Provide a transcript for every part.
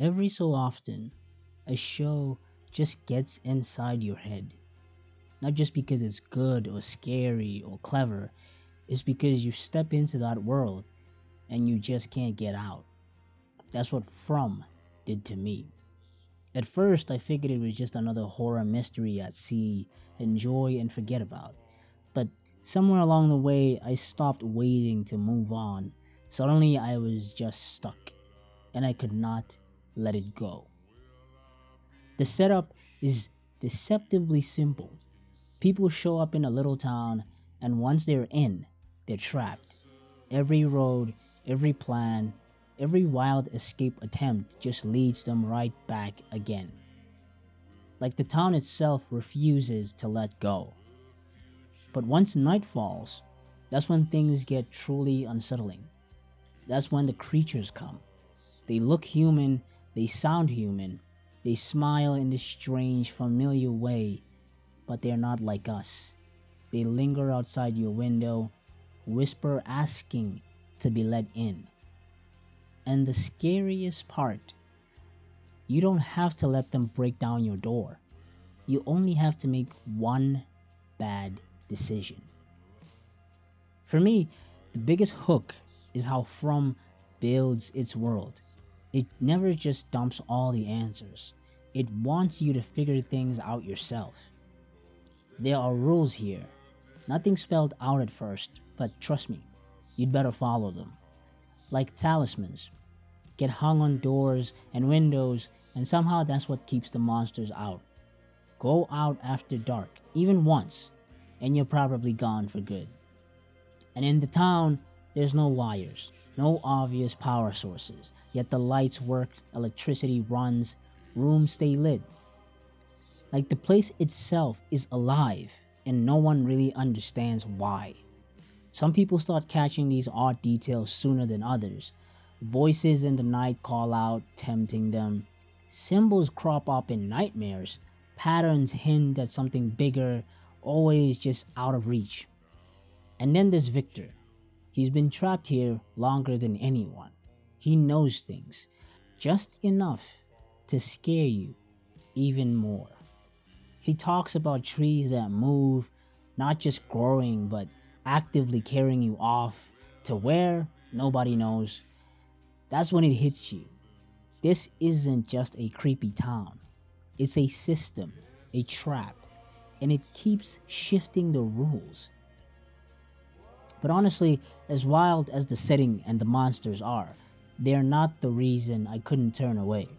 Every so often, a show just gets inside your head. Not just because it's good or scary or clever, it's because you step into that world and you just can't get out. That's what From did to me. At first, I figured it was just another horror mystery at sea, enjoy and forget about. But somewhere along the way, I stopped waiting to move on. Suddenly, I was just stuck, and I could not let it go. The setup is deceptively simple. People show up in a little town, and once they're in, they're trapped. Every road, every plan, every wild escape attempt just leads them right back again. Like the town itself refuses to let go. But once night falls, that's when things get truly unsettling. That's when the creatures come. They look human, they sound human, they smile in this strange, familiar way, but they're not like us. They linger outside your window, whisper asking to be let in. And the scariest part, you don't have to let them break down your door. You only have to make one bad decision. For me, the biggest hook is how From builds its world. It never just dumps all the answers. It wants you to figure things out yourself. There are rules here. Nothing spelled out at first, but trust me, you'd better follow them. Like talismans, get hung on doors and windows, and somehow that's what keeps the monsters out. Go out after dark, even once, and you're probably gone for good. And in the town, there's no wires, no obvious power sources, yet the lights work, electricity runs, rooms stay lit. Like the place itself is alive, and no one really understands why. Some people start catching these odd details sooner than others. Voices in the night call out, tempting them. Symbols crop up in nightmares. Patterns hint at something bigger, always just out of reach. And then there's Victor. He's been trapped here longer than anyone. He knows things, just enough to scare you even more. He talks about trees that move, not just growing, but actively carrying you off to where nobody knows. That's when it hits you. This isn't just a creepy town. It's a system, a trap, and it keeps shifting the rules. But honestly, as wild as the setting and the monsters are, they're not the reason I couldn't turn away.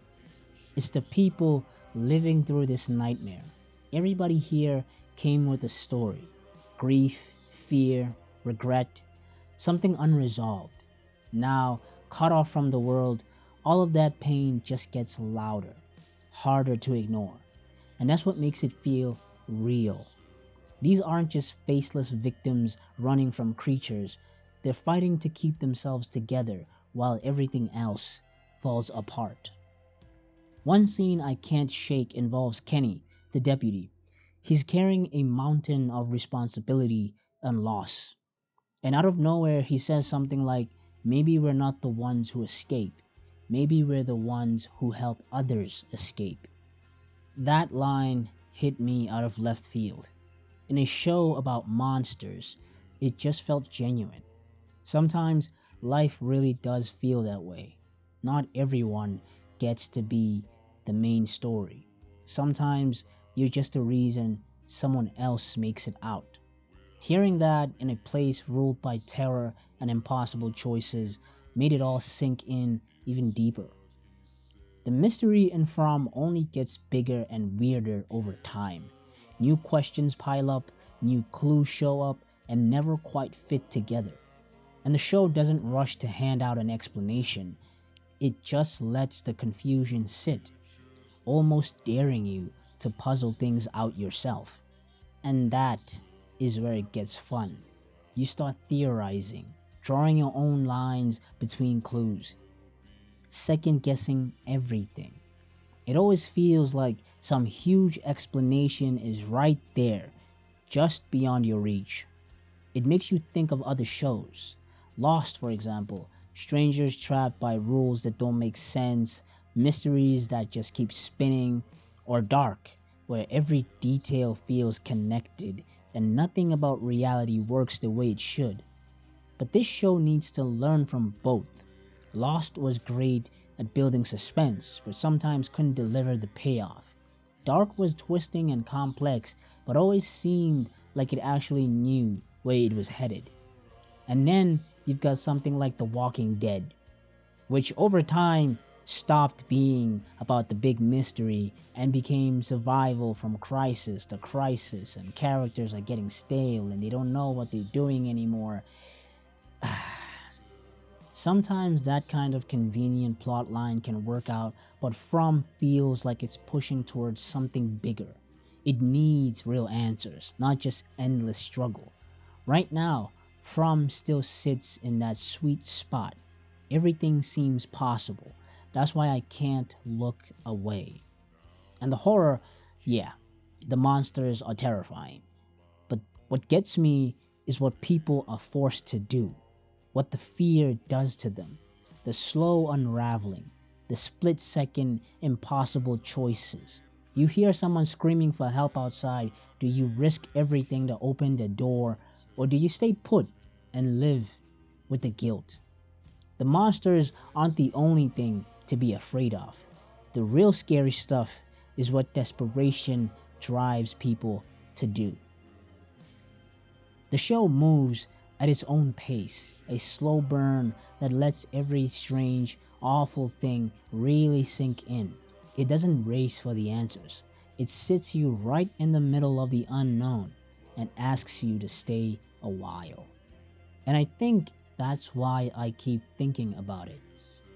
It's the people living through this nightmare. Everybody here came with a story. Grief, fear, regret, something unresolved. Now, cut off from the world, all of that pain just gets louder, harder to ignore. And that's what makes it feel real. These aren't just faceless victims running from creatures. They're fighting to keep themselves together while everything else falls apart. One scene I can't shake involves Kenny, the deputy. He's carrying a mountain of responsibility and loss. And out of nowhere, he says something like, maybe we're not the ones who escape. Maybe we're the ones who help others escape. That line hit me out of left field. In a show about monsters, it just felt genuine. Sometimes life really does feel that way. Not everyone gets to be the main story. Sometimes you're just a reason someone else makes it out. Hearing that in a place ruled by terror and impossible choices made it all sink in even deeper. The mystery in From only gets bigger and weirder over time. New questions pile up, new clues show up, and never quite fit together. And the show doesn't rush to hand out an explanation. It just lets the confusion sit, almost daring you to puzzle things out yourself. And that is where it gets fun. You start theorizing, drawing your own lines between clues, second guessing everything. It always feels like some huge explanation is right there, just beyond your reach. It makes you think of other shows. Lost, for example, strangers trapped by rules that don't make sense, mysteries that just keep spinning, or dark, where every detail feels connected and nothing about reality works the way it should. But this show needs to learn from both. Lost was great at building suspense, but sometimes couldn't deliver the payoff. Dark was twisting and complex, but always seemed like it actually knew where it was headed. And then you've got something like The Walking Dead, which over time stopped being about the big mystery and became survival from crisis to crisis, and characters are getting stale and they don't know what they're doing anymore. Sometimes that kind of convenient plotline can work out, but From feels like it's pushing towards something bigger. It needs real answers, not just endless struggle. Right now, From still sits in that sweet spot. Everything seems possible. That's why I can't look away. And the horror, yeah, the monsters are terrifying. But what gets me is what people are forced to do, what the fear does to them, the slow unraveling, the split-second impossible choices. You hear someone screaming for help outside. Do you risk everything to open the door, or do you stay put and live with the guilt? The monsters aren't the only thing to be afraid of. The real scary stuff is what desperation drives people to do. The show moves at its own pace, a slow burn that lets every strange, awful thing really sink in. It doesn't race for the answers. It sits you right in the middle of the unknown and asks you to stay a while. And I think that's why I keep thinking about it.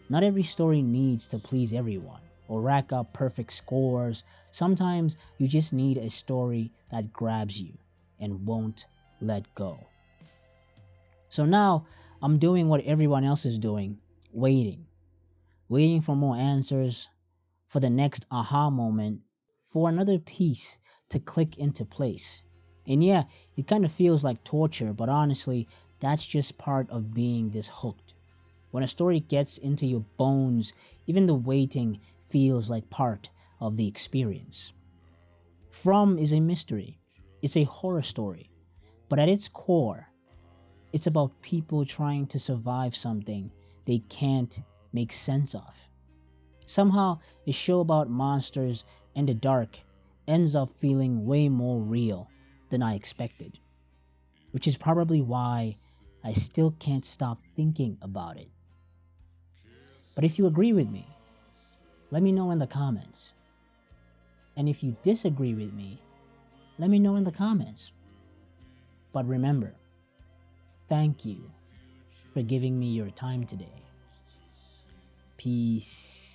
Not every story needs to please everyone or rack up perfect scores. Sometimes you just need a story that grabs you and won't let go. So now I'm doing what everyone else is doing, waiting for more answers, for the next aha moment, for another piece to click into place. And yeah, it kind of feels like torture, but honestly, that's just part of being this hooked. When a story gets into your bones, even the waiting feels like part of the experience. From is a mystery. It's a horror story. But at its core, it's about people trying to survive something they can't make sense of. Somehow, a show about monsters and the dark ends up feeling way more real than I expected, which is probably why I still can't stop thinking about it. But if you agree with me, let me know in the comments. And if you disagree with me, let me know in the comments. But remember, thank you for giving me your time today. Peace.